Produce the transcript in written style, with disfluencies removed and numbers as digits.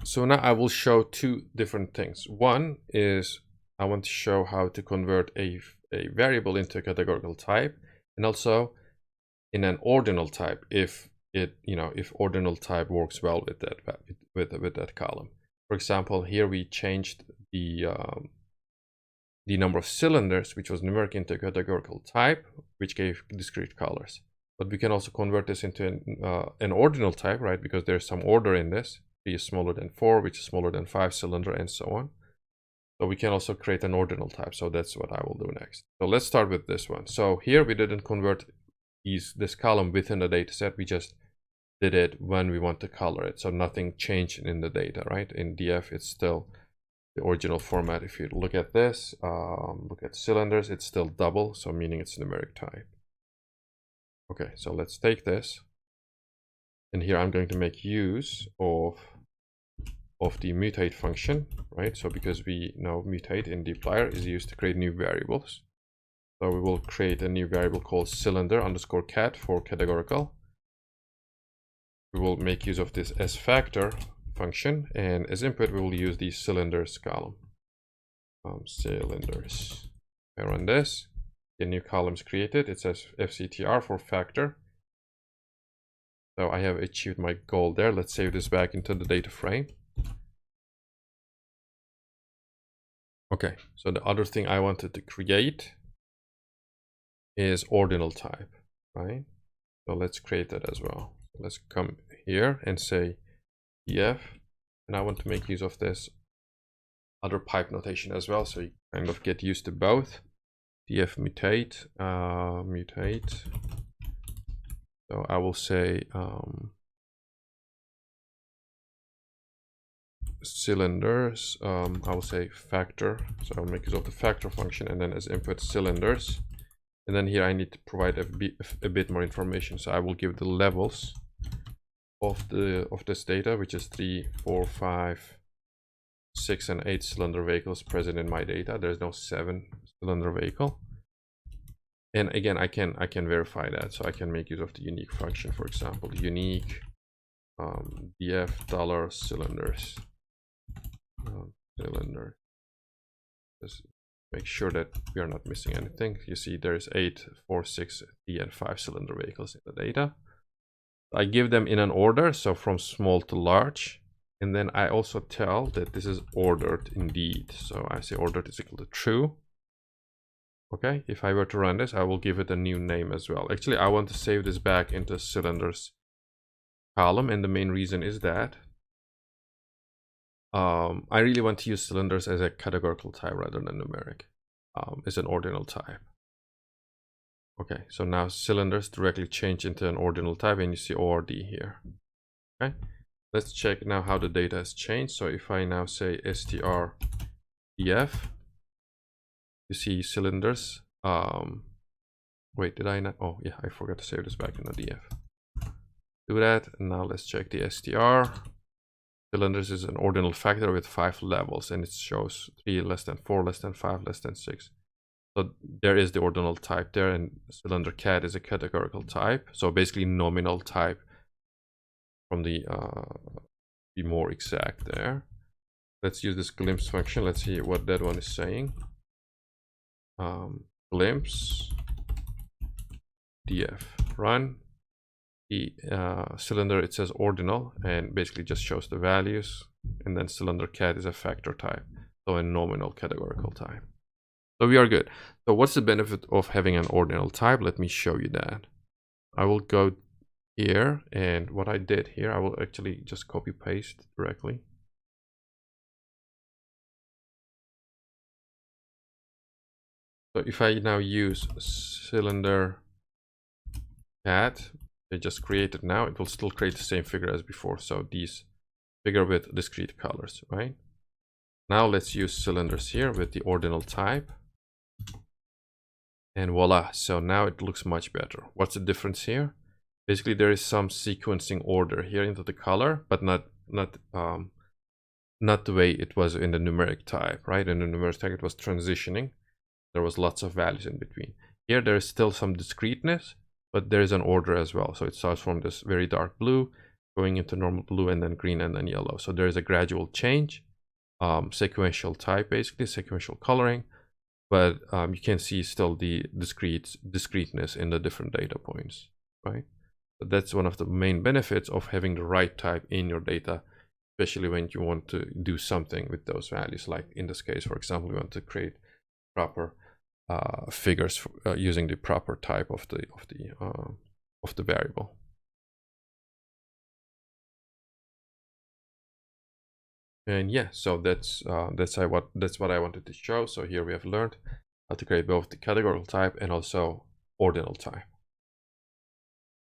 So now I will show two different things. One is I want to show how to convert a variable into a categorical type, and also in an ordinal type if if ordinal type works well with that with that column. For example, here we changed the number of cylinders, which was numeric, into a categorical type, which gave discrete colors. But we can also convert this into an ordinal type, right? Because there's some order in this. 3 is smaller than 4, which is smaller than 5 cylinder, and so on. So we can also create an ordinal type. So that's what I will do next. So let's start with this one. So here we didn't convert this column within the data set. We just did it when we want to color it. So nothing changed in the data, right? In DF, it's still the original format. If you look at this, look at cylinders, it's still double, so meaning it's numeric type. Okay, so let's take this, and here I'm going to make use of the mutate function, right? So because we know mutate in dplyr is used to create new variables, so we will create a new variable called cylinder_cat for categorical. We will make use of this sFactor function, and as input we will use the cylinders column. Cylinders. I run this, a new column is created. It says fctr for factor. So I have achieved my goal there. Let's save this back into the data frame. Okay, so the other thing I wanted to create is ordinal type, right? So let's create that as well. Let's come here and say df, and I want to make use of this other pipe notation as well, so you kind of get used to both. Df mutate, mutate. So I will say cylinders, I will say factor, so I'll make use of the factor function, and then as input cylinders, and then here I need to provide a bit more information. So I will give the levels of this data, which is 3, 4, 5, 6, and 8 cylinder vehicles present in my data. There's no 7 cylinder vehicle. And again, I can verify that. So I can make use of the unique function, for example, unique df $cylinders. Cylinder. Just make sure that we are not missing anything. You see there's 8, 4, 6, 3, and 5 cylinder vehicles in the data. I give them in an order, so from small to large, and then I also tell that this is ordered indeed. So I say ordered is equal to true. Okay, if I were to run this, I will give it a new name as well. Actually, I want to save this back into cylinders column, and the main reason is that I really want to use cylinders as a categorical type rather than numeric. As an ordinal type. Okay, so now cylinders directly change into an ordinal type, and you see ORD here. Okay, let's check now how the data has changed. So if I now say str df, you see cylinders. Wait, did I not? Oh yeah, I forgot to save this back in the df. Do that, and now let's check the str. Cylinders is an ordinal factor with 5 levels, and it shows 3 less than 4 less than 5 less than 6. So there is the ordinal type there, and cylinder cat is a categorical type. So basically nominal type from the be more exact there. Let's use this glimpse function. Let's see what that one is saying. Glimpse df run. The cylinder, it says ordinal, and basically just shows the values, and then cylinder cat is a factor type, so a nominal categorical type. So we are good. So what's the benefit of having an ordinal type? Let me show you that. I will go here, and what I did here, I will actually just copy paste directly. So if I now use cylinder cat, they just created now, it will still create the same figure as before. So these figure with discrete colors, right? Now let's use cylinders here with the ordinal type. And voila, so now it looks much better. What's the difference here? Basically, there is some sequencing order here into the color, but not the way it was in the numeric type, right? In the numeric type, it was transitioning. There was lots of values in between. Here, there is still some discreteness, but there is an order as well. So it starts from this very dark blue, going into normal blue and then green and then yellow. So there is a gradual change, sequential type, basically sequential coloring, but you can see still the discreteness in the different data points, right? So that's one of the main benefits of having the right type in your data, especially when you want to do something with those values. Like in this case, for example, we want to create proper figures for, using the proper type of the variable. And yeah, so that's what I wanted to show. So here we have learned how to create both the categorical type and also ordinal type.